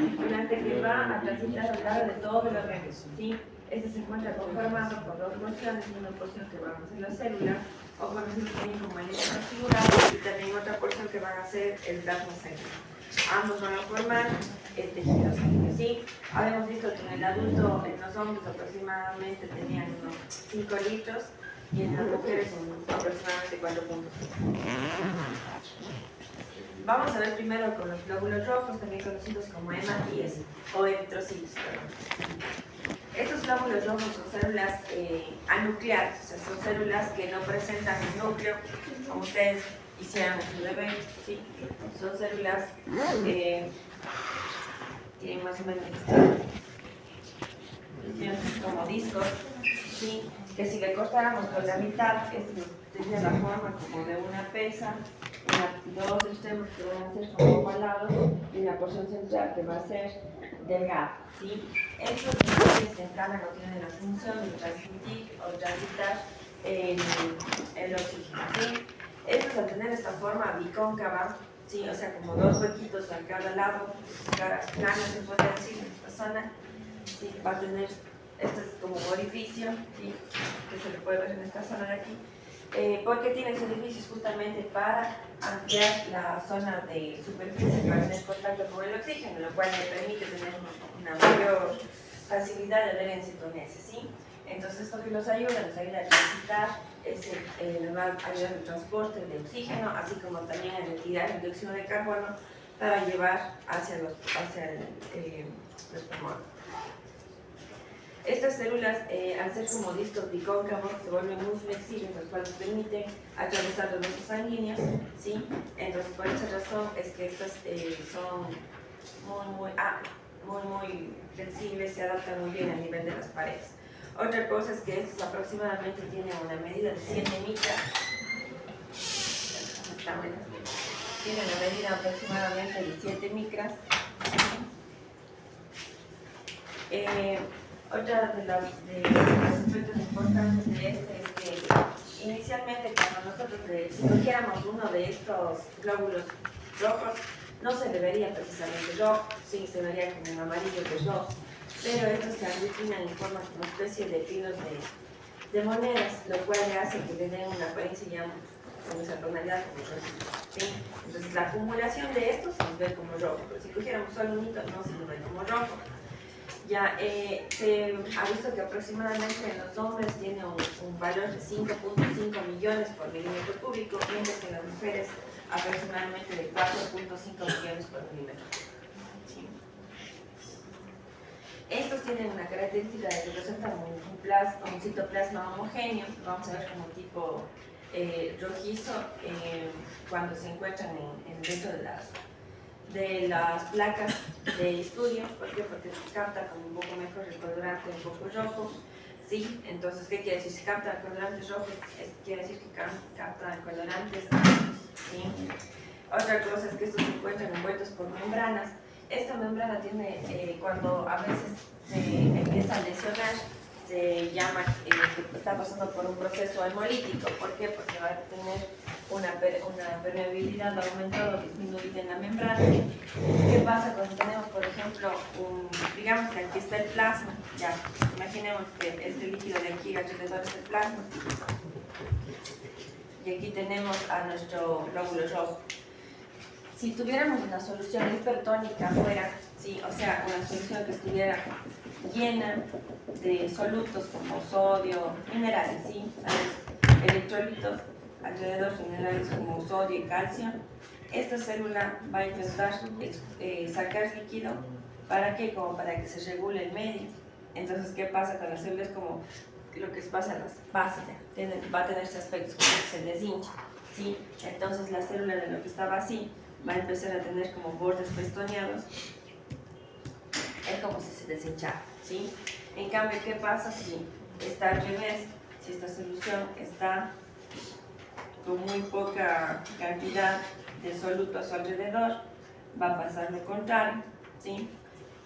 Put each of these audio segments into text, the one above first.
circulante que va a transitar a lo largo de todo el organismo, ¿sí? Este se encuentra conformado por dos porciones, una porción que van a ser las células, o conocido también como el hilo figurado, y también otra porción que van a ser el plasma sanguíneo. Ambos van a formar el tejido sanguíneo, ¿sí? Habíamos visto que en el adulto, en los hombres aproximadamente tenían unos 5 litros, y en las mujeres aproximadamente 4 puntos. Vamos a ver primero con los glóbulos rojos, también conocidos como hematíes o eritrocitos. Estos glóbulos rojos son células anucleares, o sea, son células que no presentan el núcleo, como ustedes hicieron en su bebé, ¿sí? Son células tienen más o menos como discos, ¿sí? Que si le cortáramos por la mitad, esto tendría la forma como de una pesa, dos extremos que van a ser como ovalados y una porción central que va a ser delgada, ¿sí? Estos niveles en cámara tienen la función de transmitir o transitar el oxígeno, ¿sí? Estos al tener esta forma bicóncava, ¿sí? O sea, como dos huequitos a cada lado, cada plano se puede decir en esta zona, ¿sí? Va a tener, este es como un orificio, ¿sí? Que se le puede ver en esta zona de aquí. Porque tiene ese orificio justamente para ampliar la zona de superficie para tener contacto con el oxígeno, lo cual le permite tener una mayor facilidad de adherencia con ese, ¿sí? Entonces esto que nos ayuda a transitar, nos va a ayudar al transporte de oxígeno, así como también a retirar el dióxido de carbono para llevar hacia los pulmones. Estas células, al ser como discos bicóncavos, se vuelven muy flexibles, los cuales permiten atravesar los vasos sanguíneos, ¿sí? Entonces, por esa razón es que estas son muy flexibles, se adaptan muy bien al nivel de las paredes. Otra cosa es que estos aproximadamente tienen una medida de 7 micras. Tienen una medida aproximadamente de 7 micras. Otra de los aspectos importantes de este es que inicialmente cuando nosotros si cogiéramos uno de estos glóbulos rojos, no se le vería precisamente rojo, sí, se vería como un amarillo verdoso, pero estos se aglutinan en forma como especie de pinos de monedas, lo cual le hace que le den una apariencia ya con esa tonalidad como rojo, ¿sí? Entonces la acumulación de estos se nos ve como rojo, pero si cogiéramos solo un hito no se nos ve como rojo. Ya se ha visto que aproximadamente en los hombres tiene un valor de 5.5 millones por milímetro cúbico, mientras que en las mujeres aproximadamente de 4.5 millones por milímetro. ¿Sí? Estos tienen una característica de que presentan un citoplasma homogéneo, vamos a ver como tipo rojizo cuando se encuentran dentro de las placas de estudio. ¿Por qué? Porque se capta como un poco mejor el colorante un poco rojo, ¿sí? Entonces, ¿qué quiere decir? Si capta colorantes rojos, quiere decir que capta colorantes rojos, ¿sí? Otra cosa es que estos se encuentran envueltos por membranas. Esta membrana tiene, cuando a veces se empieza a lesionar, se llama que está pasando por un proceso hemolítico. ¿Por qué? Porque va a tener una permeabilidad aumentada o disminuida en la membrana. ¿Qué pasa cuando tenemos, por ejemplo, digamos que aquí está el plasma? Ya, imaginemos que este líquido de aquí alrededor es el plasma. Y aquí tenemos a nuestro glóbulo rojo. Si tuviéramos una solución hipertónica afuera, ¿sí? O sea, una solución que estuviera llena de solutos como sodio, minerales, ¿sí? Electrolitos alrededor, minerales como sodio y calcio, esta célula va a intentar sacar líquido. ¿Para qué? Como para que se regule el medio. Entonces, ¿qué pasa con las células? Como lo que pasa en las bases, va a tener ese aspecto, como que se deshincha, ¿sí? Entonces, la célula de lo que estaba así va a empezar a tener como bordes festoneados. Es como si se deshinchara, ¿sí? En cambio, ¿qué pasa si está al revés? Si esta solución está con muy poca cantidad de soluto a su alrededor, va a pasar lo contrario, ¿sí?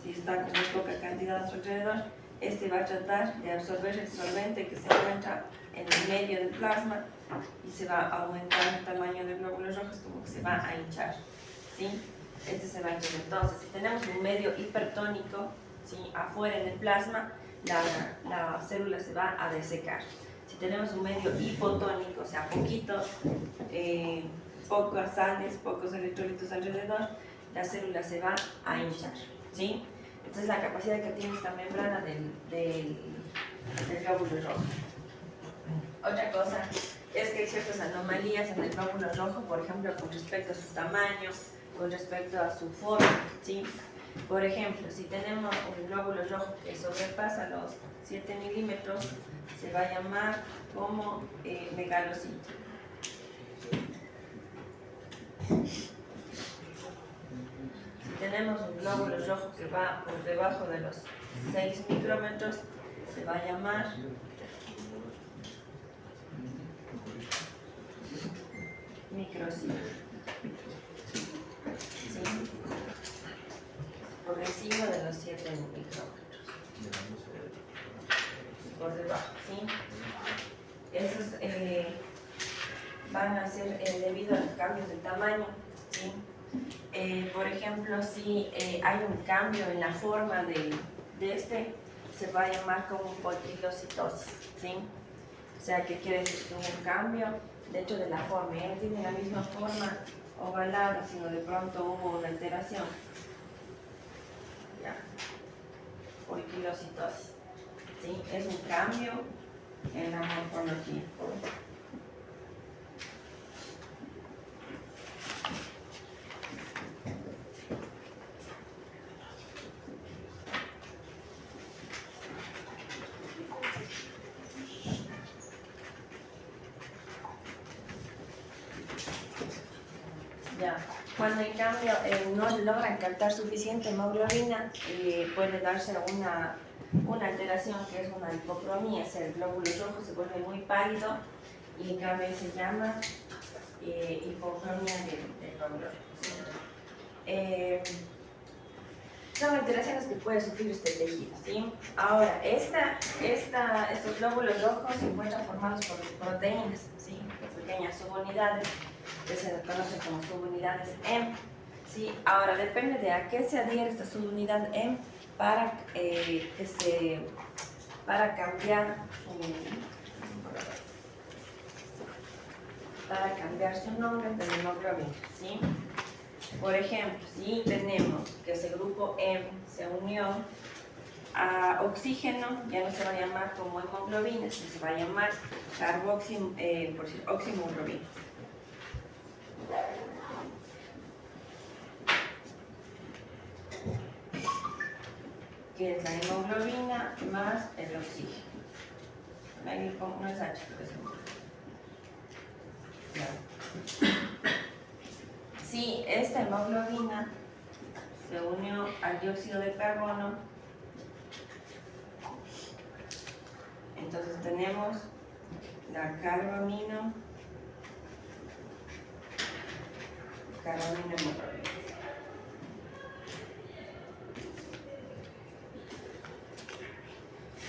Si está con muy poca cantidad a su alrededor, este va a tratar de absorber el solvente que se encuentra en el medio del plasma y se va a aumentar el tamaño de glóbulos rojos, como que se va a hinchar, ¿sí? este se va a entrar. Entonces, si tenemos un medio hipertónico, ¿sí?, afuera en el plasma, la célula se va a desecar. Si tenemos un medio hipotónico, o sea, pocas sales, pocos electrolitos alrededor, la célula se va a hinchar, ¿sí? Entonces, la capacidad que tiene esta membrana del glóbulo rojo. Otra cosa es que hay ciertas anomalías en el glóbulo rojo, por ejemplo, con respecto a su tamaño, con respecto a su forma, ¿sí? Por ejemplo, si tenemos un glóbulo rojo que sobrepasa los 7 milímetros, se va a llamar como megalocito. Si tenemos un glóbulo rojo que va por debajo de los 6 micrómetros, se va a llamar microcito. ¿Sí? Por encima de los 7 micrómetros. Por debajo, ¿sí? Esos van a ser debido a los cambios de tamaño, ¿sí? Por ejemplo, si hay un cambio en la forma de este, se va a llamar como poiquilocitosis, ¿sí? O sea, ¿qué quiere decir? Que hubo un cambio dentro de la forma. Ya no tiene la misma forma ovalada, sino de pronto hubo una alteración. Ya. Poiquilocitosis, ¿sí? Es un cambio en la morfología. Ya. Cuando en cambio no logran captar suficiente hemoglobina, puede darse una alteración que es una hipocromía, o sea, el glóbulo rojo se vuelve muy pálido y en cambio se llama hipocromía del glóbulo rojo. Son alteraciones que puede sufrir este tejido, ¿sí? Ahora, estos glóbulos rojos se encuentran formados por proteínas, ¿sí? Pequeñas subunidades que se conocen como subunidades M, ¿sí? Ahora, depende de a qué se adhiere esta subunidad M para cambiar su nombre de hemoglobina, ¿sí? Por ejemplo, si tenemos que ese grupo M se unió a oxígeno, ya no se va a llamar como hemoglobina, sino se va a llamar oximoglobina. Que es la hemoglobina más el oxígeno. Ahí no es H, pero es hemoglobina. Si esta hemoglobina se unió al dióxido de carbono, entonces tenemos la carbamino hemoglobina.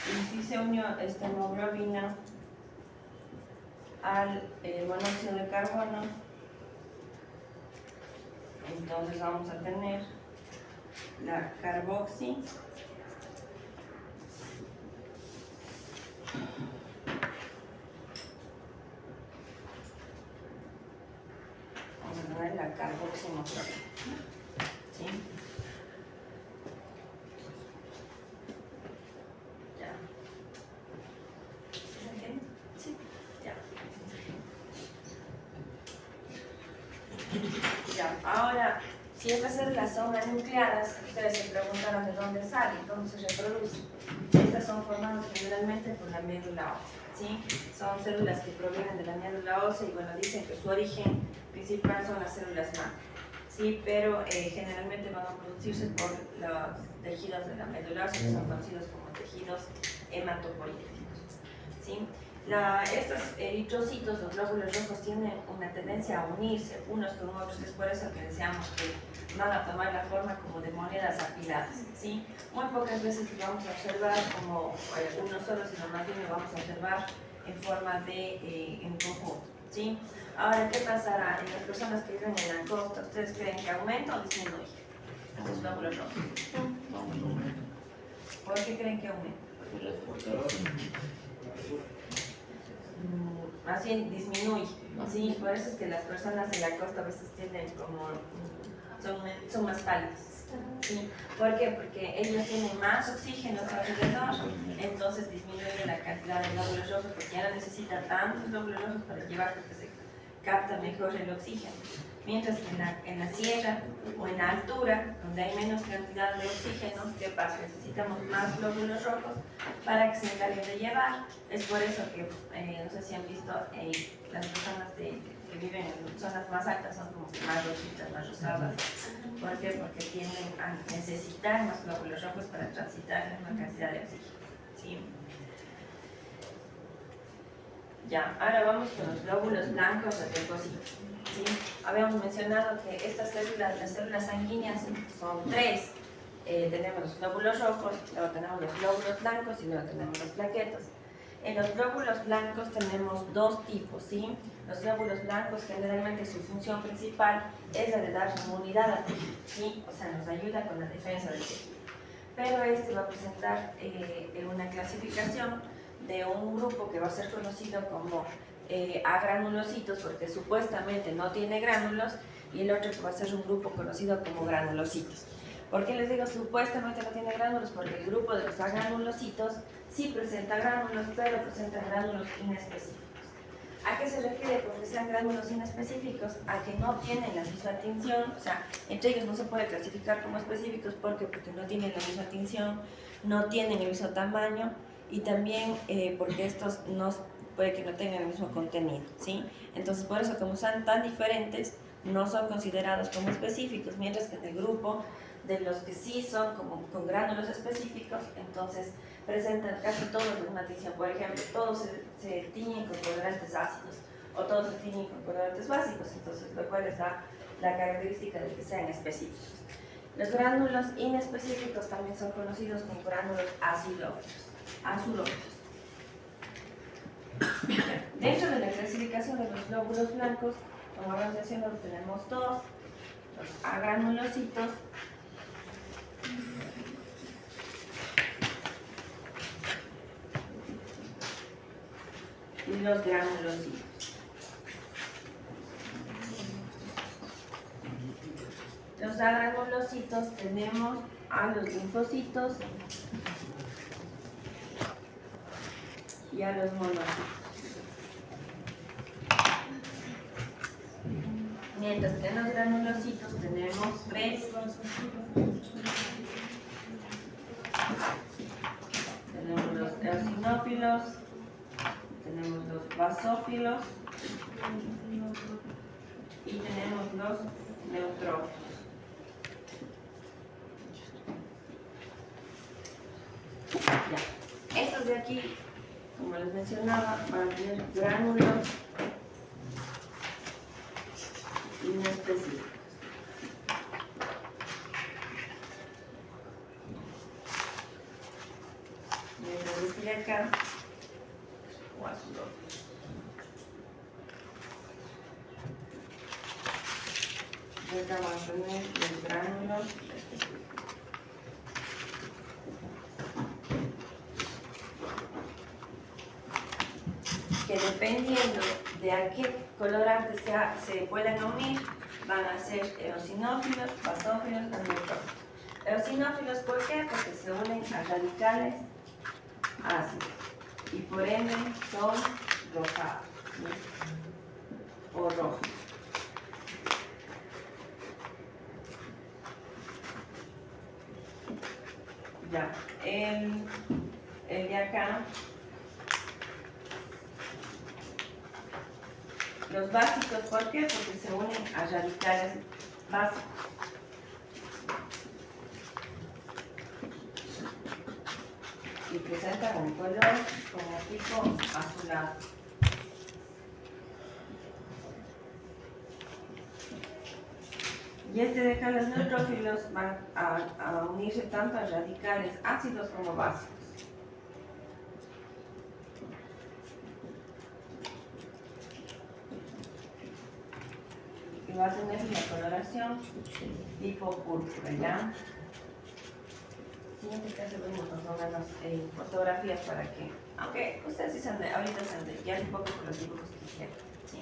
Y si se unió esta hemoglobina al monóxido de carbono, entonces vamos a tener la carboxi la carboxihemoglobina, ¿sí? Ya. ¿Se entiende? Sí. Ya. Ya. Ahora, si estas células son anucleadas, ustedes se preguntaron de dónde salen, dónde se reproducen. Estas son formadas generalmente por la médula ósea, ¿sí? Son células que provienen de la médula ósea y bueno, dicen que su origen principal son las células madre, ¿sí? Pero generalmente van a producirse por los tejidos de la médula ósea, que son conocidos como tejidos hematopoyéticos, ¿sí? Estos eritrocitos, los glóbulos rojos, tienen una tendencia a unirse unos con otros. Es por eso que decíamos que van a tomar la forma como de monedas apiladas, ¿sí? Muy pocas veces lo vamos a observar como uno solo, sino más bien lo vamos a observar en forma de en conjunto, ¿sí? Ahora, ¿qué pasará en las personas que viven en la costa? ¿Ustedes creen que aumenta o disminuye esos glóbulos rojos? ¿Por qué creen que aumenta? Más bien disminuye, ¿sí? Por eso es que las personas en la costa a veces tienen como, son más pálidas, ¿sí? ¿Por qué? Porque ellos tienen más oxígeno alrededor, entonces disminuye la cantidad de glóbulos rojos porque ya no necesita tantos glóbulos rojos para llevar porque se capta mejor el oxígeno. Mientras que en la sierra o en la altura, donde hay menos cantidad de oxígeno, ¿qué pasa? Necesitamos más glóbulos rojos para que se encarguen de llevar. Es por eso que, no sé si han visto, las personas que viven en zonas más altas son como que más rojitas, más rosadas. ¿Por qué? Porque tienden a necesitar más glóbulos rojos para transitar la misma cantidad de oxígeno, ¿sí? Ya, ahora vamos con los glóbulos blancos o leucocitos, ¿sí? Habíamos mencionado que estas células, las células sanguíneas, son tres. Tenemos los glóbulos rojos, luego tenemos los glóbulos blancos y luego tenemos los plaquetas. En los glóbulos blancos tenemos dos tipos, ¿sí? Los glóbulos blancos generalmente su función principal es la de dar inmunidad al tejido, ¿sí? O sea, nos ayuda con la defensa del tejido. Pero este va a presentar una clasificación de un grupo que va a ser conocido como agranulocitos, porque supuestamente no tiene gránulos, y el otro que va a ser un grupo conocido como granulocitos. ¿Por qué les digo supuestamente no tiene gránulos? Porque el grupo de los agranulocitos sí presenta gránulos, pero presenta gránulos inespecíficos. ¿A qué se refiere con que sean gránulos inespecíficos? A que no tienen la misma tinción, o sea, entre ellos no se puede clasificar como específicos porque no tienen la misma tinción, no tienen el mismo tamaño y también porque estos no, puede que no tengan el mismo contenido, ¿sí? Entonces, por eso, como son tan diferentes, no son considerados como específicos, mientras que en el grupo de los que sí son como con gránulos específicos, entonces presentan casi todos la misma tinción. Por ejemplo, todos se tiñen con colorantes ácidos o todos se tiñen con colorantes básicos, entonces lo cual les da la característica de que sean específicos. Los gránulos inespecíficos también son conocidos como gránulos azulófilos. Dentro de la clasificación de los glóbulos blancos, como habíamos mencionado, tenemos dos, los agranulocitos y los granulocitos. Los agranulocitos tenemos a los linfocitos y a los monocitos. Mientras que en los granulocitos tenemos tres. Tenemos los eosinófilos, tenemos los basófilos y tenemos los neutrófilos. Ya. Estos de aquí, como les mencionaba, van a tener gránulos inespecíficos. Mientras estoy acá, o azulófilos. Y acá vamos a tener los gránulos específicos. Que dependiendo de a qué colorante se puedan unir, van a ser eosinófilos, basófilos o neutrófilos. Eosinófilos, ¿por qué? Porque se unen a radicales ácidos y por ende son rosados, ¿sí? O rojos. Ya, el de acá, los básicos, ¿por qué? Porque se unen a radicales básicos. Y presentan un color como tipo azulado. Y este de acá, los neutrófilos, van a unirse tanto a radicales ácidos como básicos. y va a tener una coloración tipo púrpura, ¿ya? Siguiente caso vemos más o menos fotografías para que, aunque ustedes sí ahorita se han de guiar un poco por los dibujos que hicieron, ¿sí?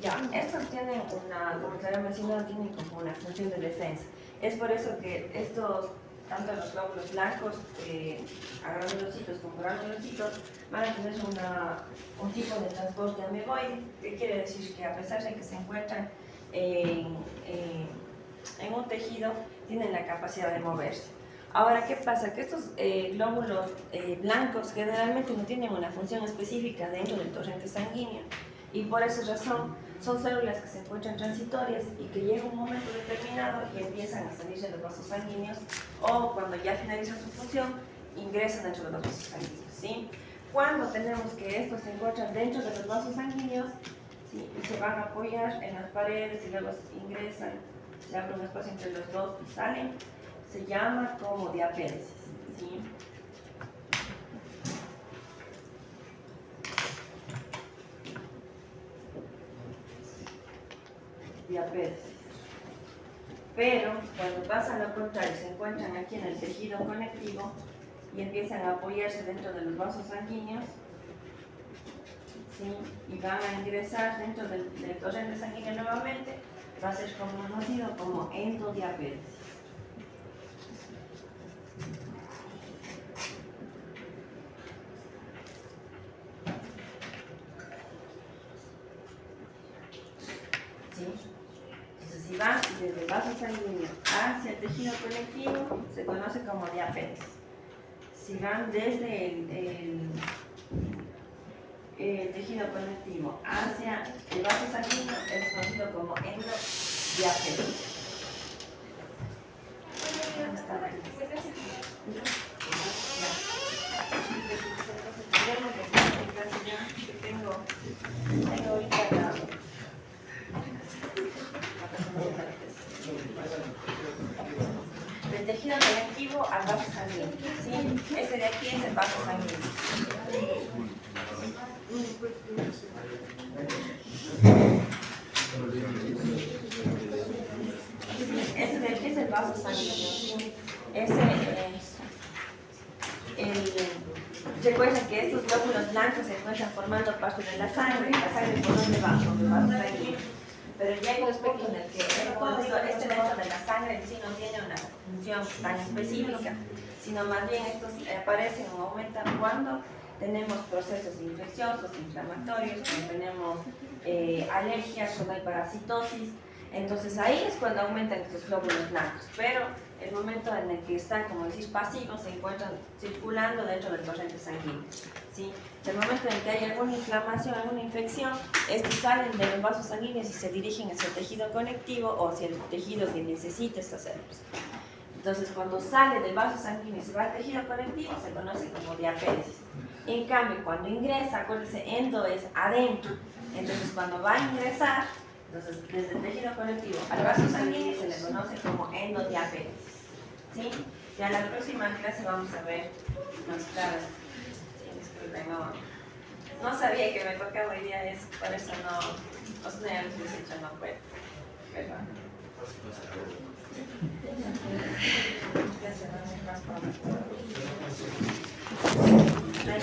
Ya, estos tienen una, como se había mencionado, tienen como una función de defensa. Es por eso que estos, tanto los glóbulos blancos, granulocitos como granulocitos, van a tener un tipo de transporte ameboide, que quiere decir que a pesar de que se encuentran en un tejido, tienen la capacidad de moverse. Ahora, ¿qué pasa? Que estos glóbulos blancos generalmente no tienen una función específica dentro del torrente sanguíneo y por esa razón son células que se encuentran transitorias y que llega un momento determinado y empiezan a salir de los vasos sanguíneos o cuando ya finalizan su función ingresan dentro de los vasos sanguíneos, ¿sí? Cuando tenemos que estos se encuentran dentro de los vasos sanguíneos, ¿sí? Y se van a apoyar en las paredes y luego ingresan, se abre un espacio entre los dos y salen, se llama como diapéresis, ¿sí? Diapéresis. Pero cuando pasa lo contrario, se encuentran aquí en el tejido conectivo y empiezan a apoyarse dentro de los vasos sanguíneos, ¿sí? Y van a ingresar dentro del torrente sanguíneo nuevamente, va a ser conocido como endodiapéresis. ¿Sí? Entonces, si van desde el vaso sanguíneo hacia el tejido conectivo, se conoce como diapéresis. Si van desde el tejido conectivo hacia el vaso sanguíneo, es conocido como endodiapéresis. Tengo ahorita del tejido conectivo al vaso sanguíneo, ¿sí? Este de aquí es el vaso sanguíneo. Este de aquí es el vaso sanguíneo, ¿sí? Recuerden que estos glóbulos blancos se encuentran formando parte de la sangre por donde va, por el vaso sanguíneo. Pero ya hay un aspecto en el que este dentro de la sangre en sí no tiene una función tan específica, sino más bien estos aparecen o aumentan cuando tenemos procesos infecciosos, inflamatorios, cuando tenemos alergias, cuando hay parasitosis. Entonces ahí es cuando aumentan estos glóbulos blancos, pero el momento en el que están, como decir, pasivos, se encuentran circulando dentro del torrente sanguíneo, ¿sí? El momento en que hay alguna inflamación, alguna infección, estos salen de los vasos sanguíneos y se dirigen hacia el tejido conectivo o hacia el tejido que necesita estas células. Entonces, cuando sale del vaso sanguíneo y se va al tejido conectivo, se conoce como diapéresis. En cambio, cuando ingresa, acuérdense, endo es adentro, entonces cuando va a ingresar, entonces desde el tejido conectivo al vaso sanguíneo se le conoce como endodiapéresis, ¿sí? Ya en la próxima clase vamos a ver más claras. No sabía que me tocaba hoy día eso, por eso no, os ya les he dicho no puedo. Perdón. Ya se van más por...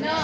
No.